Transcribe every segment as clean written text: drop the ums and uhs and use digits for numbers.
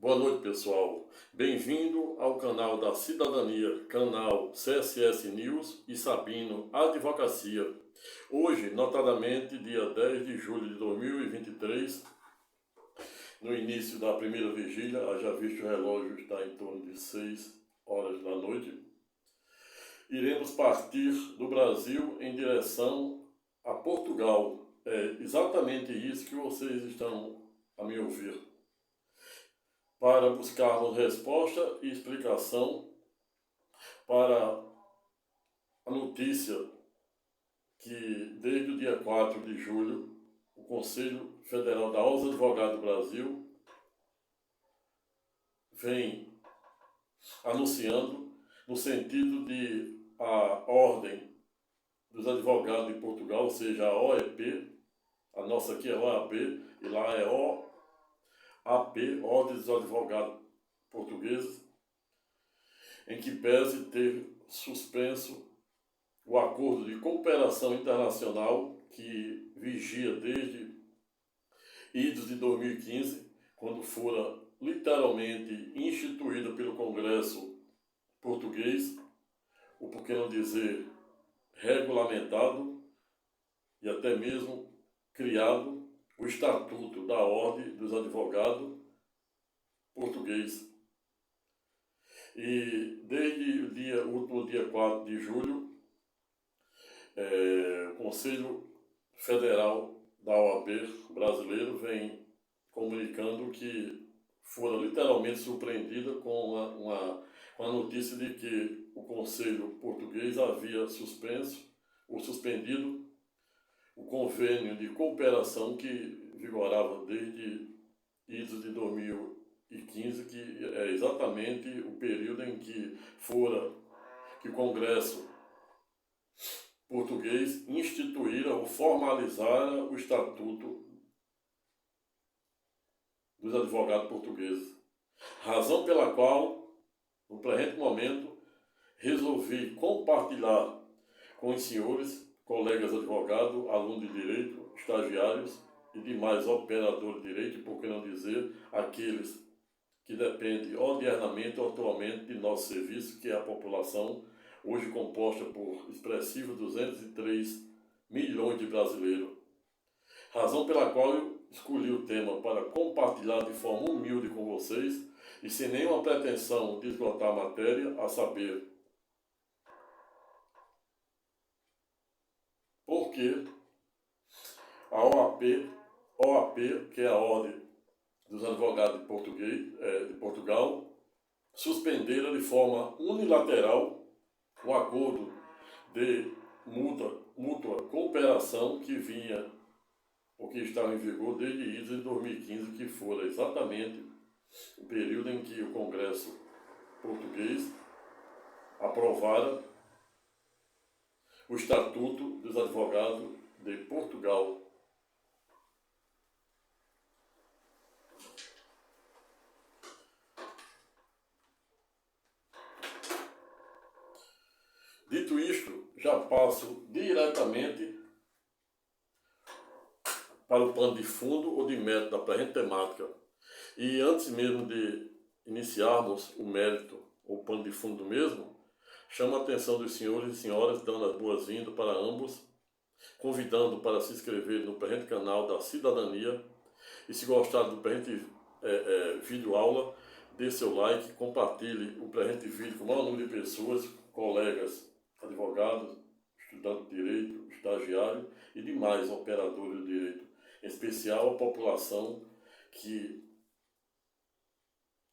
Boa noite, pessoal. Bem-vindo ao canal da Cidadania, canal CSS News e Sabino Advocacia. Hoje, notadamente, dia 10 de julho de 2023, no início da primeira vigília, já visto o relógio está em torno de 6 horas da noite, iremos partir do Brasil em direção a Portugal. É exatamente isso que vocês estão a me ouvir, para buscarmos resposta e explicação para a notícia que, desde o dia 4 de julho, o Conselho Federal da Ordem dos Advogados do Brasil vem anunciando no sentido de a Ordem dos Advogados de Portugal, ou seja, a OEP, a nossa aqui é OAB e lá é OAP, Ordem dos Advogados Portugueses, em que pese ter suspenso o acordo de cooperação internacional que vigia desde idos de 2015, quando fora literalmente instituído pelo Congresso português, ou por que não dizer regulamentado e até mesmo criado o Estatuto da Ordem dos Advogados Português. E desde o último dia 4 de julho, o Conselho Federal da OAB brasileiro vem comunicando que fora literalmente surpreendida com a notícia de que o Conselho português havia suspendido o convênio de cooperação que vigorava desde idos de 2015, que é exatamente o período em que o Congresso português instituíra ou formalizara o Estatuto dos Advogados Portugueses. Razão pela qual, no presente momento, resolvi compartilhar com os senhores, colegas advogados, alunos de direito, estagiários e demais operadores de direito, por que não dizer aqueles que dependem odiernamente ou atualmente de nosso serviço, que é a população, hoje composta por expressivos 203 milhões de brasileiros. Razão pela qual eu escolhi o tema para compartilhar de forma humilde com vocês e sem nenhuma pretensão de esgotar a matéria, a saber, por que a OAP, que é a Ordem dos Advogados de Portugal, suspenderam de forma unilateral o acordo de mútua cooperação que vinha, ou que estava em vigor desde idos de 2015, que fora exatamente o período em que o Congresso português aprovara o Estatuto dos Advogados de Portugal. Dito isto, já passo diretamente para o pano de fundo ou de mérito da presente temática. E antes mesmo de iniciarmos o mérito ou o pano de fundo do mesmo, chamo a atenção dos senhores e senhoras, dando as boas-vindas para ambos, convidando para se inscrever no presente canal da Cidadania e, se gostar do presente vídeo aula, dê seu like, compartilhe o presente vídeo com o maior número de pessoas, colegas, advogados, estudantes de direito, estagiários e demais operadores de direito, em especial a população que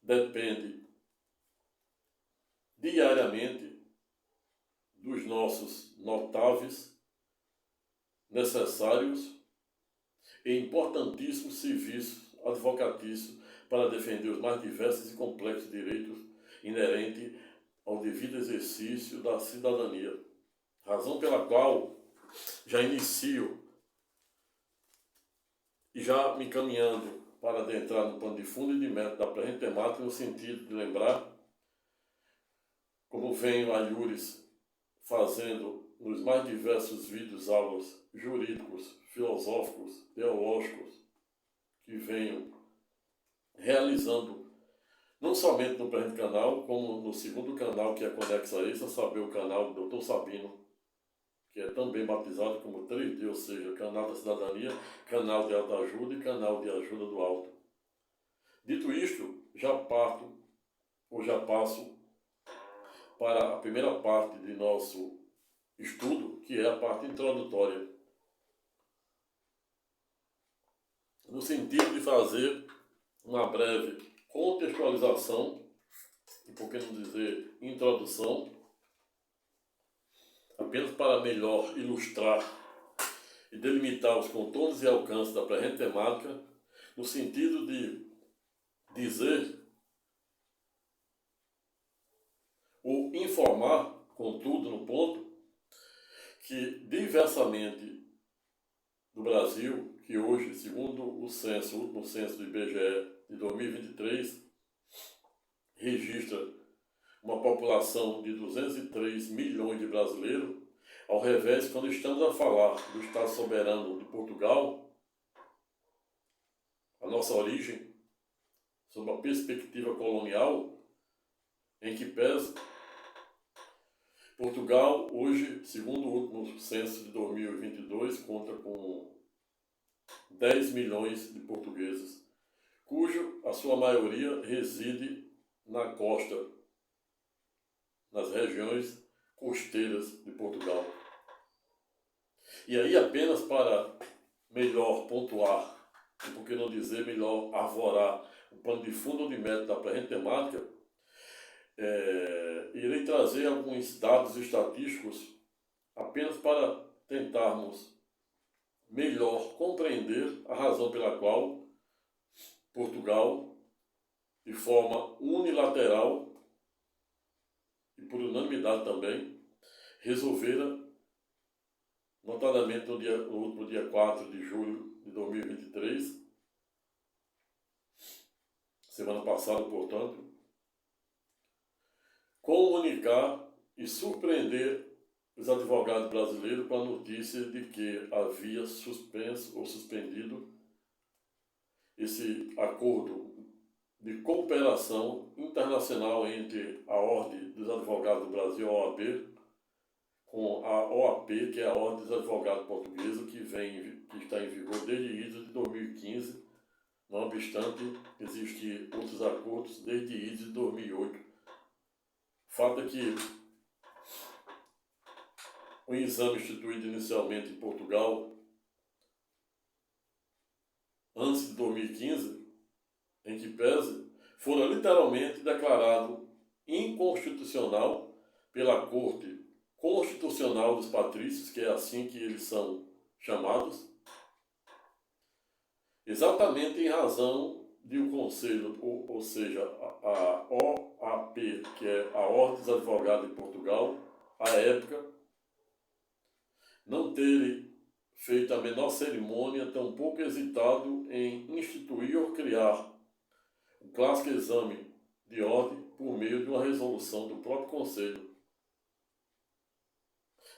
depende diariamente dos nossos notáveis, necessários e importantíssimos serviços advocatícios para defender os mais diversos e complexos direitos inerentes ao devido exercício da cidadania. Razão pela qual já inicio e já me caminhando para adentrar no pano de fundo e de mérito da presente temática, no sentido de lembrar, como venho a Iures fazendo nos mais diversos vídeos, aulas jurídicos, filosóficos, teológicos, que venho realizando não somente no presente canal, como no segundo canal que é conexo a esse, a saber, o canal do Dr. Sabino, que é também batizado como 3D, ou seja, canal da cidadania, canal de autoajuda e canal de ajuda do alto. Dito isto, já passo para a primeira parte de nosso estudo, que é a parte introdutória, no sentido de fazer uma breve contextualização, e por que não dizer introdução, apenas para melhor ilustrar e delimitar os contornos e alcances da presente temática, no sentido de dizer ou informar, contudo, no ponto, que diversamente do Brasil, que hoje, segundo o censo, o último censo do IBGE de 2023, registra uma população de 203 milhões de brasileiros, ao revés, quando estamos a falar do Estado soberano de Portugal, a nossa origem, sob a perspectiva colonial, em que pesa, Portugal hoje, segundo o último censo de 2022, conta com 10 milhões de portugueses, cujo a sua maioria reside na costa, nas regiões costeiras de Portugal. E aí, apenas para melhor pontuar, e por que não dizer melhor arvorar o pano de fundo de método da presente temática, irei trazer alguns dados estatísticos apenas para tentarmos melhor compreender a razão pela qual Portugal, de forma unilateral e por unanimidade também, resolvera, notadamente no último dia 4 de julho de 2023, semana passada, portanto, comunicar e surpreender os advogados brasileiros com a notícia de que havia suspenso ou suspendido esse acordo de cooperação internacional entre a Ordem dos Advogados do Brasil, a OAB, com a OAP, que é a Ordem dos Advogados Portuguesa, que está em vigor desde início de 2015, não obstante existir outros acordos desde início de 2008. Fato é que o exame instituído inicialmente em Portugal, antes de 2015, em que pese, fora literalmente declarado inconstitucional pela Corte Constitucional dos Patrícios, que é assim que eles são chamados, exatamente em razão de o Conselho, ou seja, a OAP, que é a Ordem dos Advogados de Portugal, à época, não terem feito a menor cerimônia, tampouco hesitado em instituir ou criar o clássico exame de ordem por meio de uma resolução do próprio Conselho.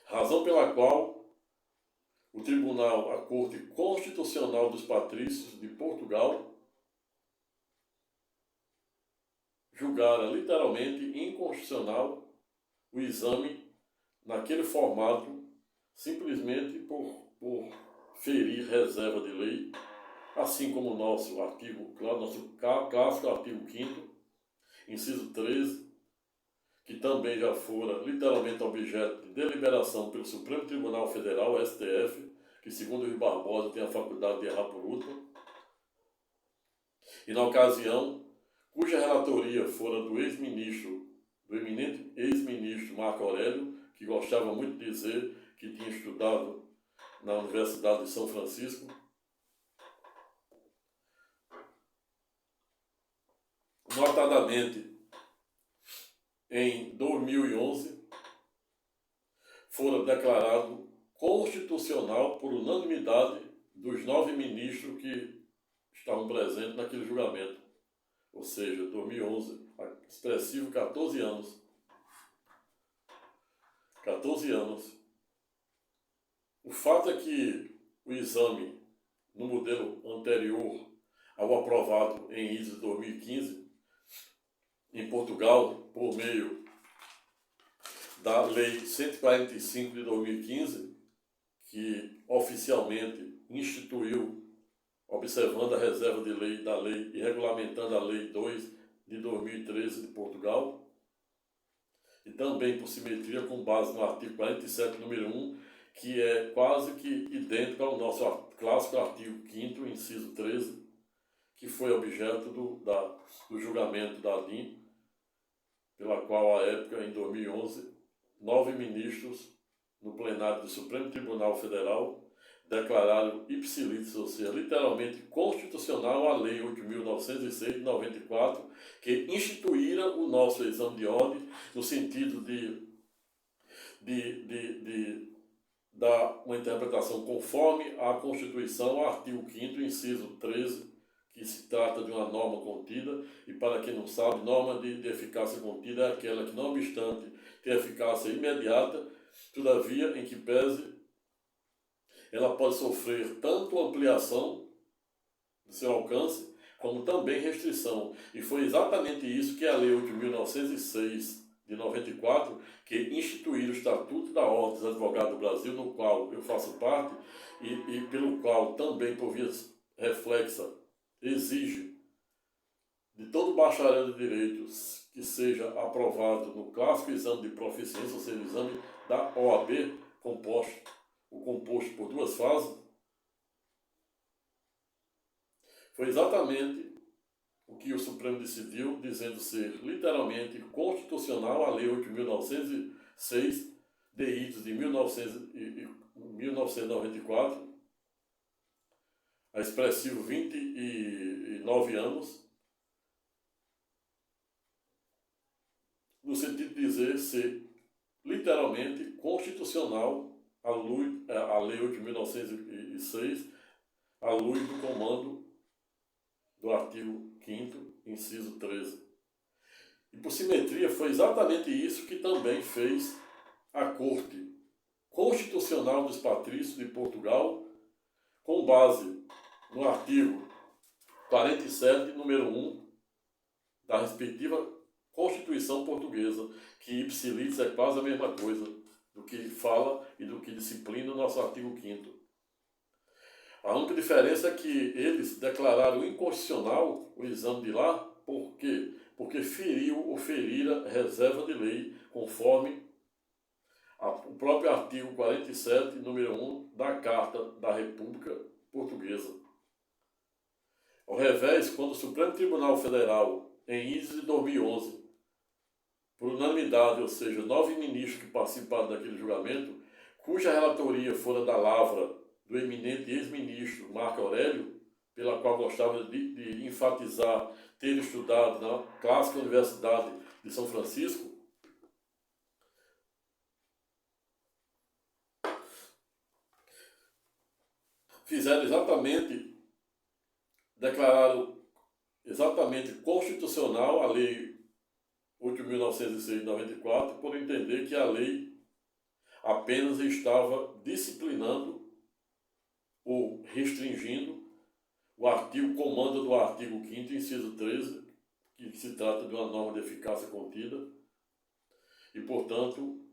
Razão pela qual o Tribunal, a Corte Constitucional dos Patrícios de Portugal, julgara literalmente inconstitucional o exame naquele formato, simplesmente por ferir reserva de lei, assim como o nosso clássico artigo 5º, inciso 13, que também já fora literalmente objeto de deliberação pelo Supremo Tribunal Federal, STF, que segundo o Rui Barbosa tem a faculdade de errar por último, e na ocasião, cuja relatoria fora do eminente ex-ministro Marco Aurélio, que gostava muito de dizer que tinha estudado na Universidade de São Francisco, notadamente em 2011, fora declarado constitucional por unanimidade dos 9 ministros que estavam presentes naquele julgamento. Ou seja, 2011, expressivo 14 anos. 14 anos. O fato é que o exame, no modelo anterior ao aprovado em início de 2015, em Portugal, por meio da Lei 145 de 2015, que oficialmente instituiu, observando a reserva de lei da lei e regulamentando a Lei 2 de 2013 de Portugal, e também por simetria com base no artigo 47, número 1, que é quase que idêntico ao nosso clássico artigo 5º, inciso 13, que foi objeto do julgamento da ADIM, pela qual, à época, em 2011, 9 ministros no plenário do Supremo Tribunal Federal declararam ipsilítis, ou seja, literalmente constitucional, a Lei 8.906 de 94, que instituíra o nosso exame de ordem no sentido de dar uma interpretação conforme a Constituição, artigo 5º, inciso 13, que se trata de uma norma contida, e para quem não sabe, norma de eficácia contida é aquela que, não obstante ter eficácia imediata, todavia, em que pese, ela pode sofrer tanto ampliação do seu alcance, como também restrição. E foi exatamente isso que a Lei 8.906 de 94, que instituiu o Estatuto da Ordem dos Advogados do Brasil, no qual eu faço parte, e pelo qual também, por via reflexa, exige de todo bacharel de direitos que seja aprovado no clássico exame de proficiência, ou seja, o exame da OAB, composto por 2 fases. Foi exatamente o que o Supremo decidiu, dizendo ser literalmente constitucional a Lei 8.906, de idos de 1994, a expressivo 29 anos, no sentido de dizer ser literalmente constitucional a Lei 8.906, à luz do comando do artigo 5º, inciso 13. E por simetria foi exatamente isso que também fez a Corte Constitucional dos Patrícios de Portugal, com base no artigo 47, número 1, da respectiva Constituição Portuguesa, que ipsilítis é quase a mesma coisa do que fala e do que disciplina o nosso artigo 5º. A única diferença é que eles declararam inconstitucional o exame de lá. Por quê? Porque feriu ou ferira reserva de lei, conforme o próprio artigo 47, número 1, da Carta da República Portuguesa. Ao revés, quando o Supremo Tribunal Federal, em idos de 2011, por unanimidade, ou seja, 9 ministros que participaram daquele julgamento, cuja relatoria fora da lavra do eminente ex-ministro Marco Aurélio, pela qual gostava de enfatizar ter estudado na clássica Universidade de São Francisco, fizeram declararam exatamente constitucional a Lei 8.906 de 94, por entender que a lei apenas estava disciplinando ou restringindo o comando do artigo 5º, inciso 13, que se trata de uma norma de eficácia contida, e, portanto,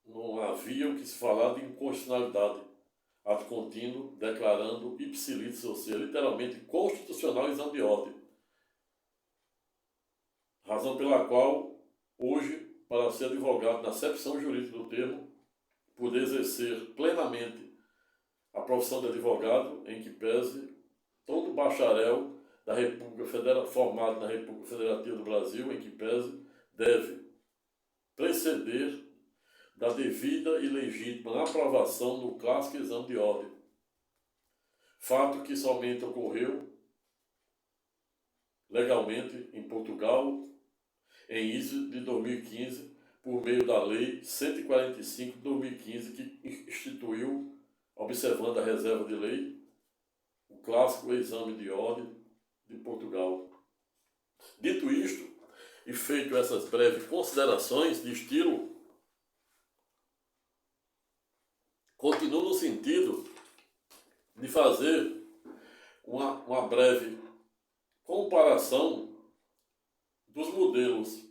não havia o que se falar de inconstitucionalidade, ato contínuo declarando ipsilítis, ou seja, literalmente constitucional exame de ordem. Razão pela qual, hoje, para ser advogado na acepção jurídica do termo, poder exercer plenamente a profissão de advogado, em que pese todo bacharel da República Federal, formado na República Federativa do Brasil, em que pese, deve preceder da devida e legítima aprovação no clássico exame de ordem. Fato que somente ocorreu legalmente em Portugal em início de 2015, por meio da Lei 145 de 2015, que instituiu, observando a reserva de lei, o clássico exame de ordem de Portugal. Dito isto, e feito essas breves considerações de estilo, continuo no sentido de fazer uma breve comparação dos modelos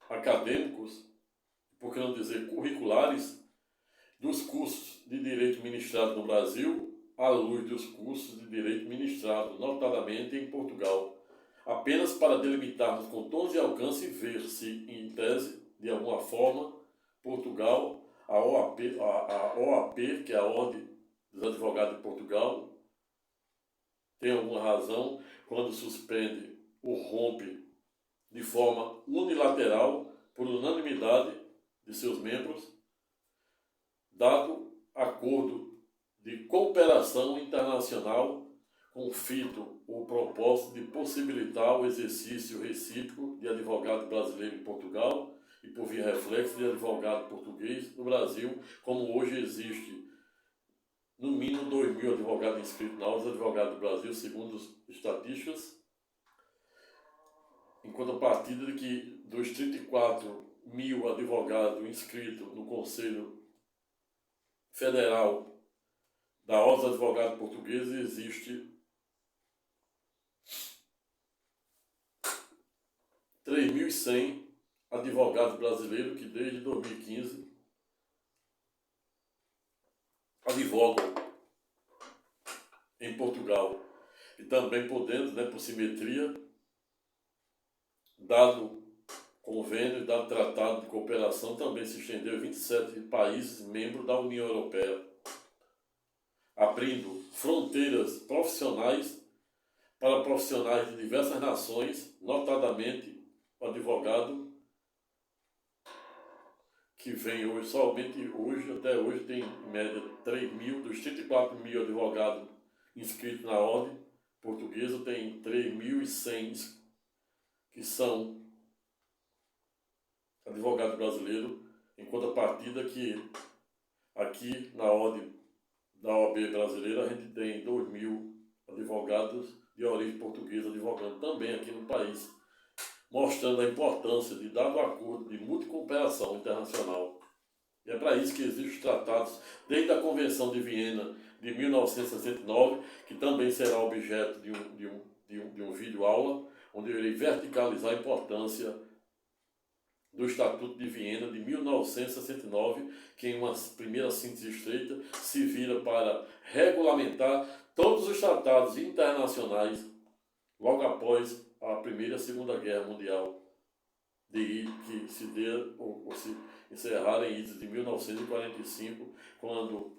acadêmicos, por que não dizer curriculares, dos cursos de direito ministrado no Brasil, à luz dos cursos de direito ministrado, notadamente em Portugal, apenas para delimitarmos com tons de alcance e ver se, em tese, de alguma forma, Portugal, a OAP, que é a Ordem dos Advogados de Portugal, tem alguma razão quando suspende ou rompe de forma unilateral, por unanimidade de seus membros, dado acordo de cooperação internacional com o fito ou propósito de possibilitar o exercício recíproco de advogado brasileiro em Portugal e, por via reflexo, de advogado português no Brasil, como hoje existe no mínimo 2.000 advogados inscritos na Ordem dos Advogados do Brasil, segundo as estatísticas, em contrapartida de que dos 34.000 advogados inscritos no Conselho Federal da Ordem dos Advogados Portugueses, existe 3.100 advogados brasileiros que desde 2015 advogam em Portugal e também podendo, por simetria, dado convênio e dado tratado de cooperação, também se estendeu a 27 países membros da União Europeia, abrindo fronteiras profissionais para profissionais de diversas nações, notadamente o advogado que vem hoje, somente hoje, até hoje tem em média 3.000, dos 34.000 advogados inscritos na Ordem Portuguesa, tem 3.100 que são advogados brasileiros, em contrapartida que aqui na Ordem da OAB brasileira a gente tem 2.000 advogados de origem portuguesa advogando também aqui no país, mostrando a importância de dado acordo de multicooperação internacional. E é para isso que existem os tratados, desde a Convenção de Viena de 1969, que também será objeto de um vídeo-aula, onde eu irei verticalizar a importância do Estatuto de Viena de 1969, que em uma primeira síntese estreita se vira para regulamentar todos os tratados internacionais logo após a Primeira e a Segunda Guerra Mundial, que se deu ou se encerraram em idos de 1945, quando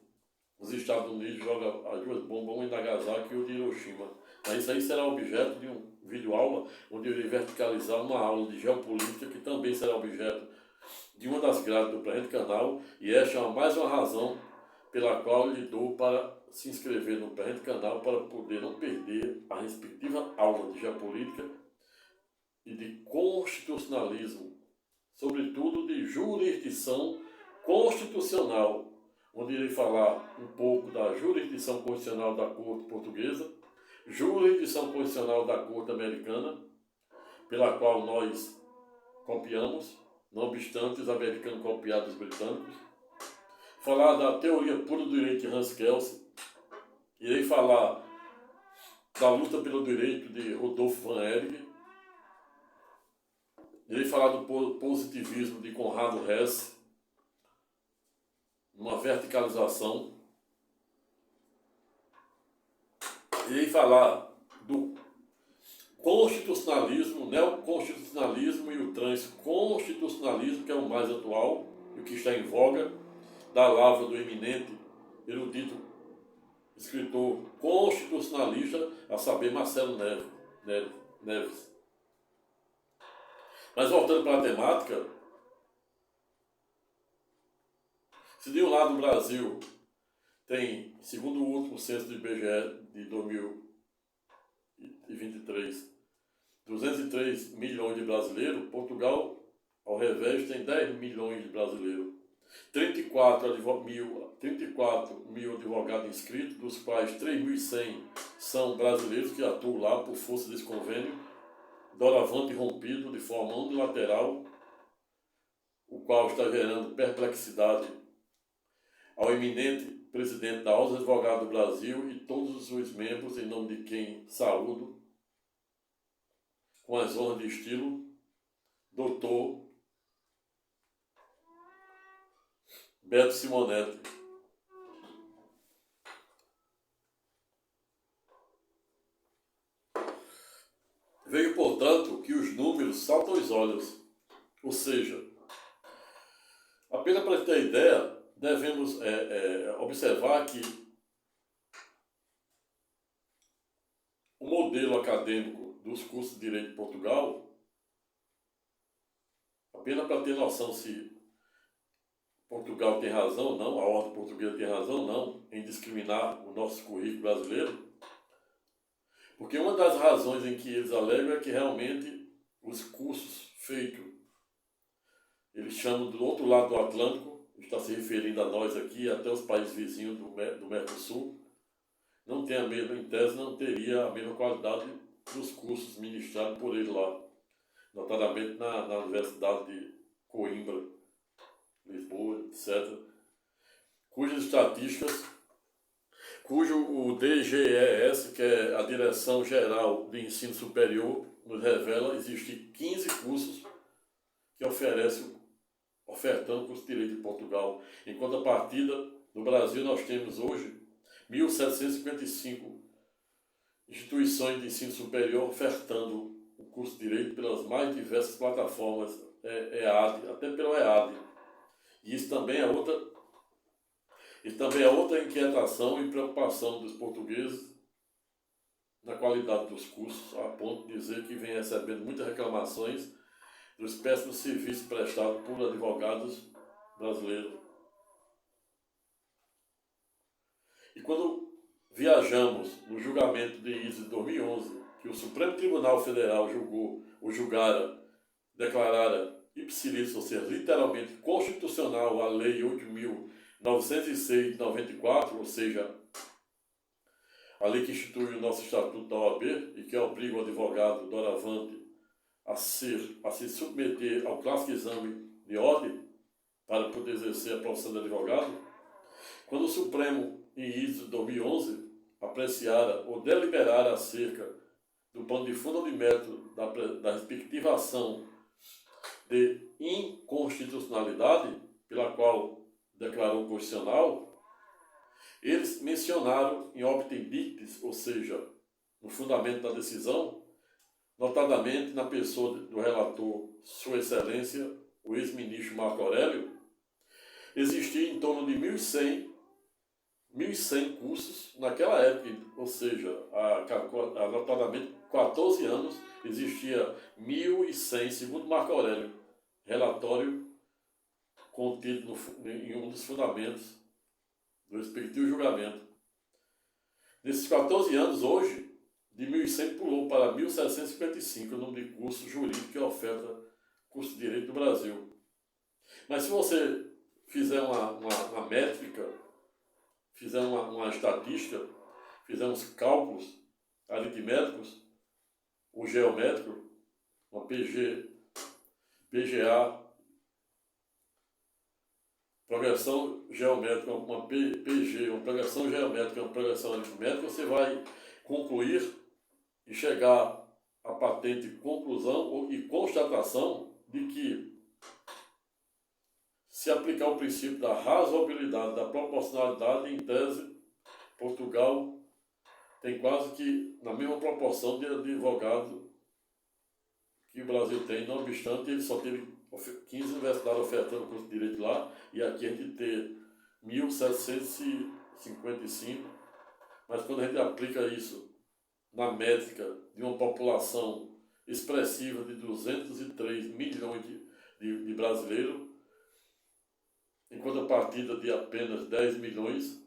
os Estados Unidos jogam as duas bombas, uma em Nagasaki e outra em Hiroshima. Mas isso aí será objeto de um vídeo-aula, onde eu irei verticalizar uma aula de geopolítica, que também será objeto de uma das grades do presente canal, e esta é mais uma razão pela qual eu lhe dou para se inscrever no presente canal, para poder não perder a respectiva aula de geopolítica e de constitucionalismo, sobretudo de jurisdição constitucional, onde irei falar um pouco da jurisdição constitucional da Corte Portuguesa, jurisdição constitucional da Corte Americana, pela qual nós copiamos, não obstante os americanos copiaram dos britânicos, falar da teoria pura do direito de Hans Kelsen, irei falar da luta pelo direito de Rodolfo van Hering, irei falar do positivismo de Conrado Hesse, uma verticalização. Irei falar do constitucionalismo, neoconstitucionalismo e o transconstitucionalismo, que é o mais atual e o que está em voga, da lavra do eminente erudito escritor constitucionalista, a saber, Marcelo Neves. Mas voltando para a temática, se de um lado o Brasil tem, segundo o último censo do IBGE de 2023, 203 milhões de brasileiros, Portugal, ao revés, tem 10 milhões de brasileiros. 34 mil advogados inscritos, dos quais 3.100 são brasileiros que atuam lá por força desse convênio, doravante rompido de forma unilateral, o qual está gerando perplexidade ao eminente presidente da Ordem dos Advogados do Brasil e todos os seus membros, em nome de quem saúdo, com as honras de estilo, Dr. Beto Simonetti. Vejo, portanto, que os números saltam aos olhos, ou seja, apenas para ter ideia, devemos observar que o modelo acadêmico dos cursos de Direito de Portugal, apenas para ter noção se Portugal tem razão ou não, a ordem portuguesa tem razão ou não em discriminar o nosso currículo brasileiro, porque uma das razões em que eles alegam é que realmente os cursos feitos, eles chamam do outro lado do Atlântico, está se referindo a nós aqui, até os países vizinhos do Mercosul, não tem a mesma, em tese, não teria a mesma qualidade dos cursos ministrados por ele lá, notadamente na Universidade de Coimbra, Lisboa, etc., cujas estatísticas, cujo o DGES, que é a Direção Geral de Ensino Superior, nos revela existir 15 cursos que ofertando curso de Direito em Portugal. Em contrapartida, no Brasil nós temos hoje 1.755 instituições de ensino superior ofertando o curso de Direito pelas mais diversas plataformas, EAD, até pelo EAD. E isso também é outra inquietação e preocupação dos portugueses na qualidade dos cursos, a ponto de dizer que vem recebendo muitas reclamações dos péssimos serviços prestados por advogados brasileiros. E quando viajamos no julgamento de ISO de 2011, que o Supremo Tribunal Federal declarara ipsilícito, ou seja, literalmente constitucional, a Lei 8.906 de 94, ou seja, a lei que institui o nosso Estatuto da OAB e que obriga o advogado doravante a se submeter ao clássico exame de ordem para poder exercer a profissão de advogado, quando o Supremo, em ISO de 2011, apreciara ou deliberara acerca do pano de fundo ou de mérito da respectiva ação de inconstitucionalidade, pela qual declarou constitucional, eles mencionaram em optem dictis, ou seja, no fundamento da decisão, notadamente na pessoa do relator Sua Excelência, o ex-ministro Marco Aurélio, existia em torno de 1.100 cursos naquela época, ou seja, há notadamente 14 anos, existia 1.100, segundo Marco Aurélio, relatório contido em um dos fundamentos do respectivo julgamento. Nesses 14 anos, hoje, de 1.100 pulou para 1.755 o número de cursos jurídicos que oferta curso de Direito no Brasil. Mas se você fizer uma métrica, fizer uma estatística, fizer uns cálculos aritméticos, ou geométricos, uma PGA, progressão geométrica, uma PG, uma progressão geométrica, uma progressão aritmétrica, você vai concluir e chegar à patente conclusão e constatação de que, se aplicar o princípio da razoabilidade, da proporcionalidade, em tese, Portugal tem quase que na mesma proporção de advogado que o Brasil tem, não obstante ele só teve 15 universidades ofertando curso de Direito lá, e aqui a gente tem 1.755, mas quando a gente aplica isso na métrica de uma população expressiva de 203 milhões de brasileiros, enquanto a partida de apenas 10 milhões,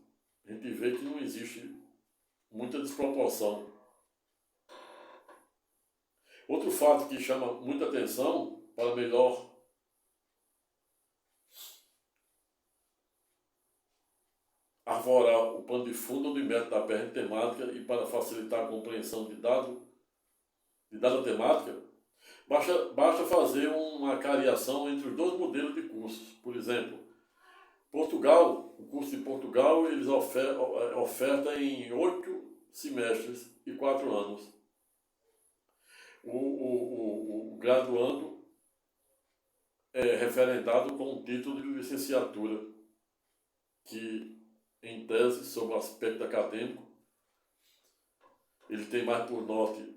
a gente vê que não existe muita desproporção. Outro fato que chama muita atenção, para melhor arvorar o pano de fundo de mérito da perna temática e para facilitar a compreensão de dada temática, basta fazer uma cariação entre os dois modelos de cursos. Por exemplo, Portugal, o curso de Portugal, eles ofertam em 8 semestres e 4 anos. O graduando referendado com um título de licenciatura, que, em tese, sobre o aspecto acadêmico, ele tem mais por norte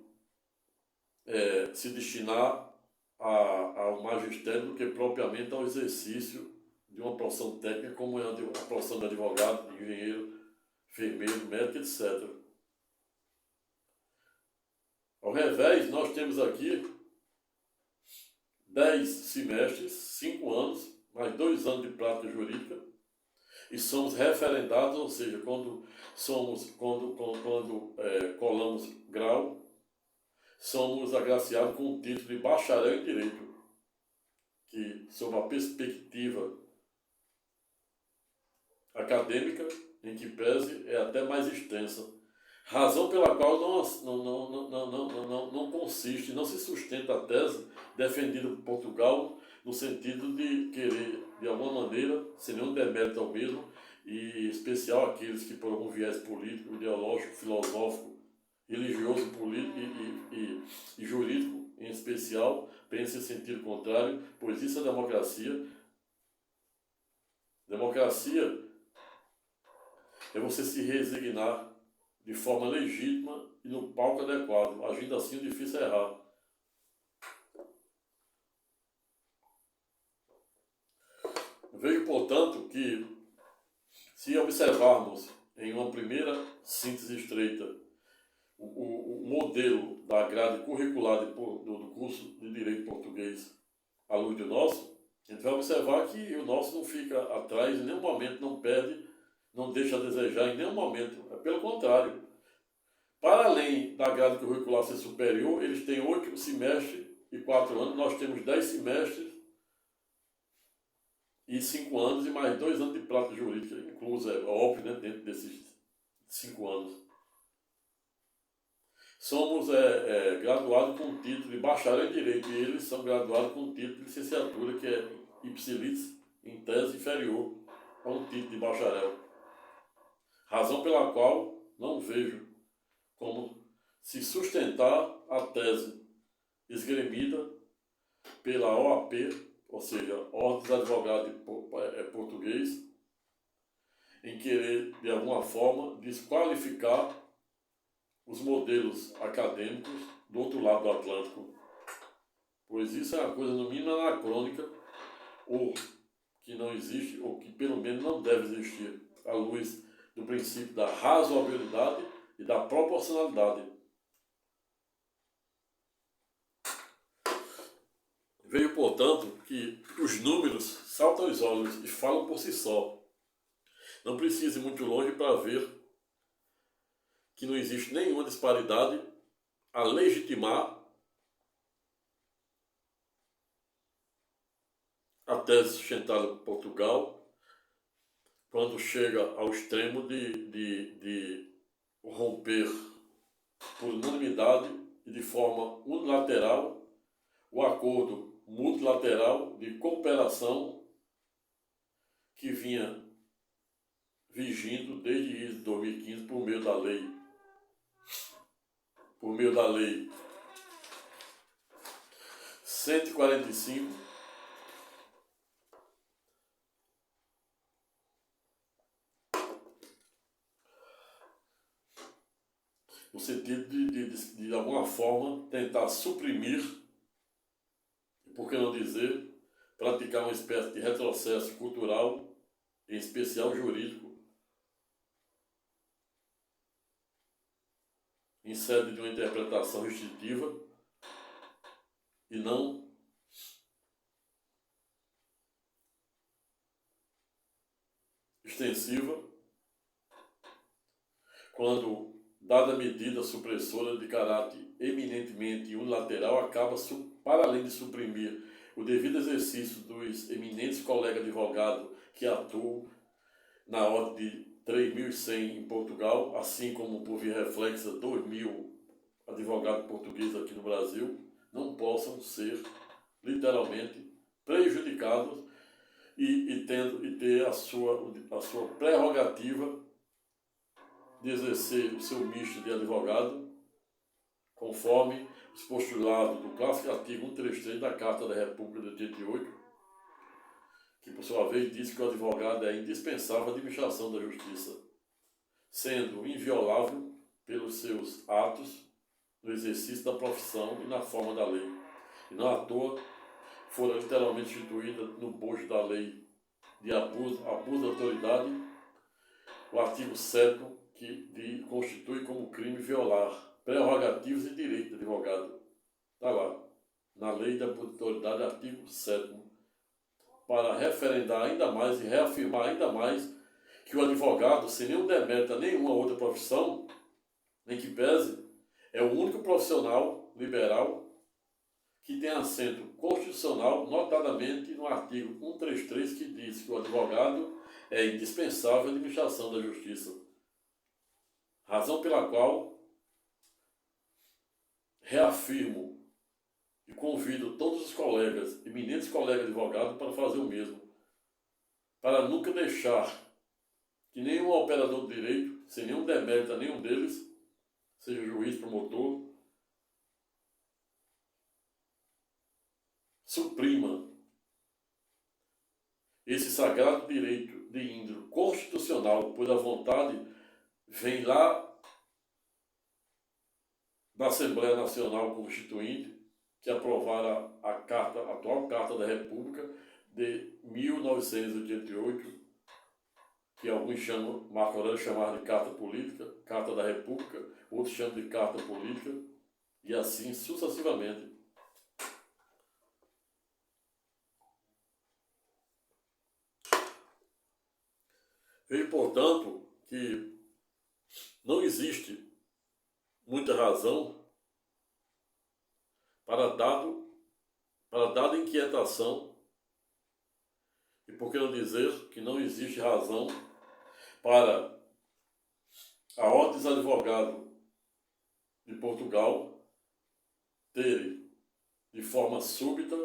se destinar ao magistério do que propriamente ao exercício de uma profissão técnica como é a profissão de advogado, de engenheiro, enfermeiro, médico, etc. Ao revés, nós temos aqui 10 semestres, 5 anos, mais 2 anos de prática jurídica, e somos referendados, ou seja, quando colamos grau, somos agraciados com o título de bacharel em Direito, que, sob a perspectiva acadêmica, em que pese, é até mais extensa. Razão pela qual não consiste, não se sustenta a tese defendida por Portugal no sentido de querer, de alguma maneira, sem nenhum demérito ao mesmo, e em especial aqueles que por algum viés político, ideológico, filosófico, religioso, político e jurídico, em especial, pensam em sentido contrário, pois isso é democracia. Democracia é você se resignar de forma legítima e no palco adequado. Agindo assim, o difícil é errar. Vejo, portanto, que se observarmos em uma primeira síntese estreita o modelo da grade curricular do curso de Direito Português à luz do nosso, a gente vai observar que o nosso não fica atrás, em nenhum momento não perde, não deixa a desejar em nenhum momento. É pelo contrário. Para além da grade curricular ser superior, eles têm 8 semestres e 4 anos, nós temos 10 semestres e 5 anos e mais 2 anos de prática jurídica, incluso, é óbvio, né, dentro desses 5 anos. Somos graduados com o título de bacharel em Direito e eles são graduados com o título de licenciatura, que é ipsilis, em tese inferior a um título de bacharel. Razão pela qual não vejo como se sustentar a tese esgrimida pela OAP, ou seja, Ordem dos Advogados Português, em querer, de alguma forma, desqualificar os modelos acadêmicos do outro lado do Atlântico, pois isso é uma coisa, no mínimo, anacrônica, ou que não existe, ou que pelo menos não deve existir, à luz do princípio da razoabilidade e da proporcionalidade. Vejo, portanto, que os números saltam aos olhos e falam por si só. Não precisa ir muito longe para ver que não existe nenhuma disparidade a legitimar a tese sustentada por Portugal quando chega ao extremo de romper por unanimidade e de forma unilateral o acordo multilateral de cooperação que vinha vigindo desde 2015 por meio da lei 145, no sentido de alguma forma tentar suprimir, por que não dizer, praticar uma espécie de retrocesso cultural, em especial jurídico, em sede de uma interpretação restritiva e não extensiva, quando, dada medida supressora de caráter eminentemente unilateral, acaba, para além de suprimir o devido exercício dos eminentes colegas advogados que atuam na ordem de 3.100 em Portugal, assim como, por via reflexa, 2.000 advogados portugueses aqui no Brasil, não possam ser, literalmente, prejudicados e ter a sua prerrogativa de exercer o seu misto de advogado, conforme os postulados do clássico artigo 133 da Carta da República de 88, que por sua vez diz que o advogado é indispensável à administração da justiça, sendo inviolável pelos seus atos no exercício da profissão e na forma da lei. E não à toa fora literalmente instituída no bojo da lei de abuso de autoridade, o artigo 7º, que constitui como crime violar prerrogativas e direitos do advogado. Está lá, na lei de abuso de autoridade, artigo 7º, para referendar ainda mais e reafirmar ainda mais que o advogado, sem nenhum demérito a nenhuma outra profissão, nem que pese, é o único profissional liberal que tem assento constitucional, notadamente no artigo 133, que diz que o advogado é indispensável à administração da justiça. Razão pela qual reafirmo e convido todos os colegas, eminentes colegas advogados, para fazer o mesmo, para nunca deixar que nenhum operador de direito, sem nenhum demérito a nenhum deles, seja juiz, promotor, suprima esse sagrado direito de índole constitucional, pois a vontade vem lá da Assembleia Nacional Constituinte, que aprovara a atual Carta da República de 1988, que alguns chamam, Marco Aurélio chamava de Carta Política, Carta da República, outros chamam de Carta Política, e assim sucessivamente. Vejo, portanto, que não existe muita razão para dada inquietação, e por que não dizer que não existe razão para a Ordem dos Advogados de Portugal ter, de forma súbita,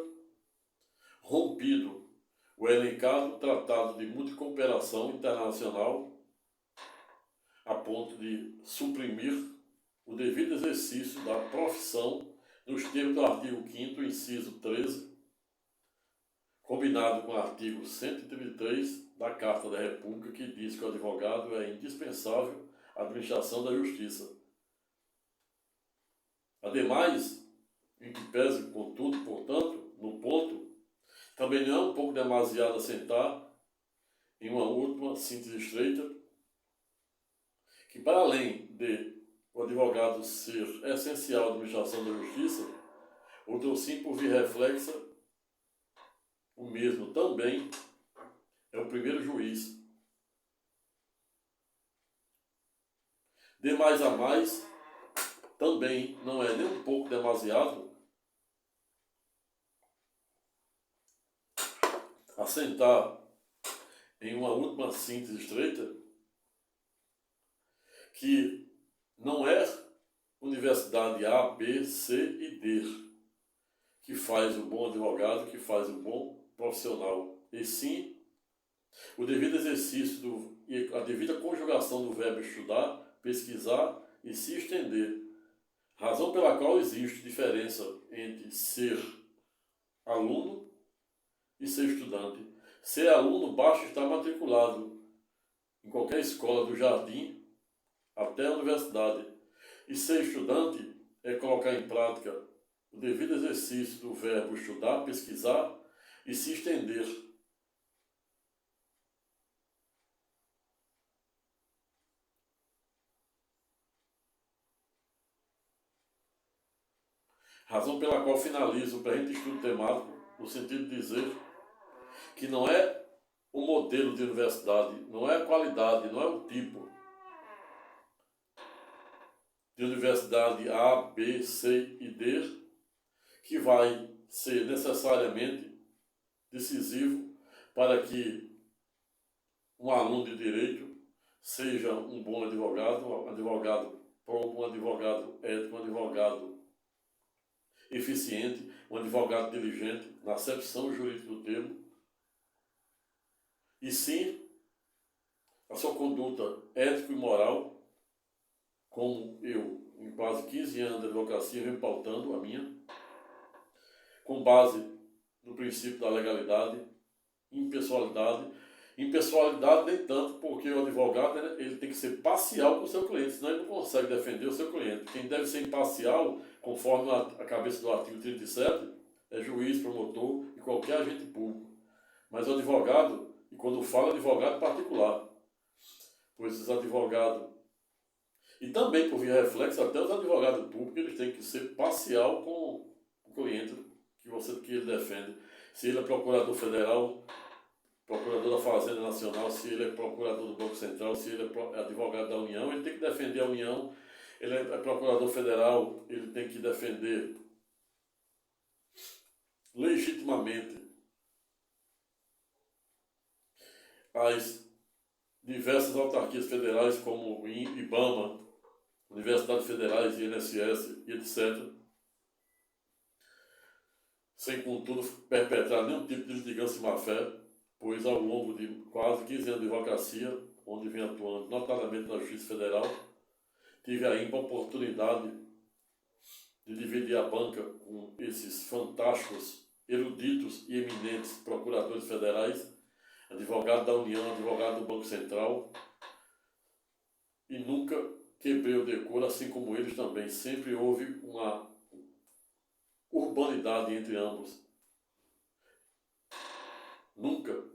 rompido o elencado Tratado de Multicooperação Internacional a ponto de suprimir o devido exercício da profissão nos termos do artigo 5º, inciso 13, combinado com o artigo 133 da Carta da República, que diz que o advogado é indispensável à administração da justiça. Ademais, em que pese, contudo, portanto, no ponto, também não é um pouco demasiado assentar em uma última síntese estreita, que para além de o advogado ser essencial à administração da justiça, outro sim por via reflexa, o mesmo também é o primeiro juiz. De mais a mais, também não é nem um pouco demasiado assentar em uma última síntese estreita que não é universidade A, B, C e D que faz o bom advogado, que faz o bom profissional, e sim o devido exercício e a devida conjugação do verbo estudar, pesquisar e se estender. Razão pela qual existe diferença entre ser aluno e ser estudante. Ser aluno basta estar matriculado em qualquer escola do jardim até a universidade. E ser estudante é colocar em prática o devido exercício do verbo estudar, pesquisar e se estender. Razão pela qual finalizo o presente estudo temático no sentido de dizer que não é o modelo de universidade, não é a qualidade, não é o tipo de universidade A, B, C e D que vai ser necessariamente decisivo para que um aluno de direito seja um bom advogado, um advogado pronto, um advogado ético, um advogado eficiente, um advogado diligente, na acepção jurídica do termo, e sim a sua conduta ética e moral, como eu, em quase 15 anos de advocacia, venho pautando a minha, com base no princípio da legalidade, impessoalidade. Impessoalidade nem tanto, porque o advogado, né, ele tem que ser parcial com o seu cliente, senão ele não consegue defender o seu cliente. Quem deve ser imparcial, conforme a cabeça do artigo 37, é juiz, promotor e qualquer agente público. Mas o advogado, e quando fala advogado particular, pois os advogados, e também por via reflexo, até os advogados públicos, eles têm que ser parcial com o cliente que ele defende. Se ele é procurador federal, procurador da Fazenda Nacional, se ele é procurador do Banco Central, se ele é advogado da União, ele tem que defender a União. Ele é procurador federal, ele tem que defender legitimamente as diversas autarquias federais, como o IBAMA, Universidades Federais, INSS e etc., sem, contudo, perpetrar nenhum tipo de litigância de má-fé, pois ao longo de quase 15 anos de advocacia, onde vim atuando notadamente na Justiça Federal, tive a ímpar oportunidade de dividir a banca com esses fantásticos, eruditos e eminentes procuradores federais, advogado da União, advogado do Banco Central, e nunca quebrei o decoro, assim como eles também. Sempre houve uma urbanidade entre ambos. Nunca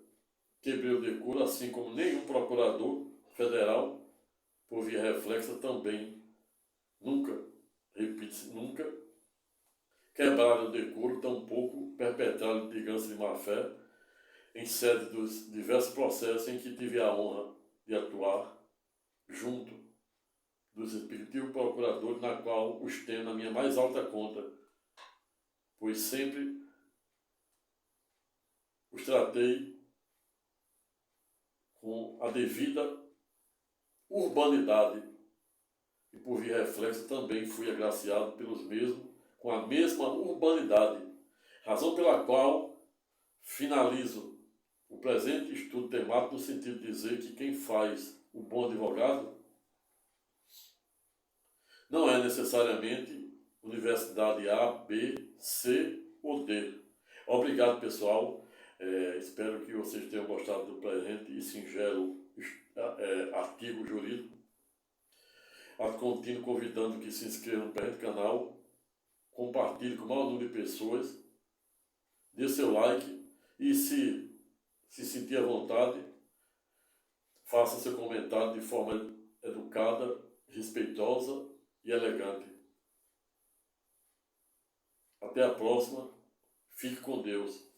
quebrei o decoro, assim como nenhum procurador federal, por via reflexa, também nunca, repito-se, nunca quebraram o decoro, tampouco perpetraram litigância de má-fé em sede dos diversos processos em que tive a honra de atuar junto dos respectivos procuradores, na qual os tenho na minha mais alta conta, pois sempre os tratei com a devida urbanidade e, por via reflexa, também fui agraciado pelos mesmos com a mesma urbanidade, razão pela qual finalizo o presente estudo temático no sentido de dizer que quem faz o bom advogado não é necessariamente universidade A, B, C ou D. Obrigado, pessoal. Espero que vocês tenham gostado do presente e singelo artigo jurídico. Continuo convidando que se inscrevam no presente canal, compartilhe com o maior número de pessoas, dê seu like e, se sentir à vontade, faça seu comentário de forma educada, respeitosa e elegante. Até a próxima. Fique com Deus.